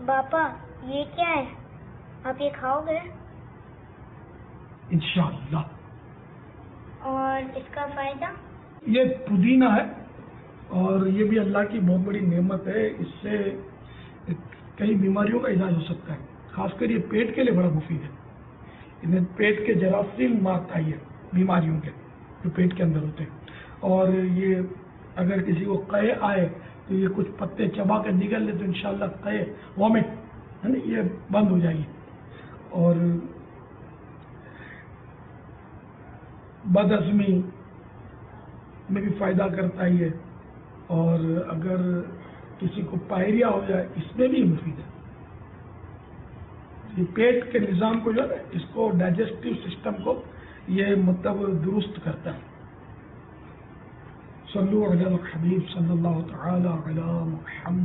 باپا یہ کیا ہے؟ آپ یہ کھاؤ گے؟ انشاءاللہ۔ اور اس کا فائدہ؟ یہ پودینہ ہے اور یہ بھی اللہ کی بہت بڑی نعمت ہے، اس سے کئی بیماریوں کا علاج ہو سکتا ہے، خاص کر یہ پیٹ کے لیے بڑا مفید ہے۔ انہیں پیٹ کے جراثیم مارتا ہے، یہ بیماریوں کے جو پیٹ کے اندر ہوتے ہیں، اور یہ اگر کسی کو قے آئے تو یہ کچھ پتے چبا کے نگل لے تو انشاءاللہ قے وامٹ ہے نا یہ بند ہو جائے گی، اور بدہضمی میں بھی فائدہ کرتا ہے یہ، اور اگر کسی کو پائریا ہو جائے اس میں بھی مفید ہے۔ یہ پیٹ کے نظام کو جو ہے اس کو ڈائجسٹو سسٹم کو یہ مطلب درست کرتا ہے۔ صلو علی الحبیب صلی اللہ تعالی علی محمد۔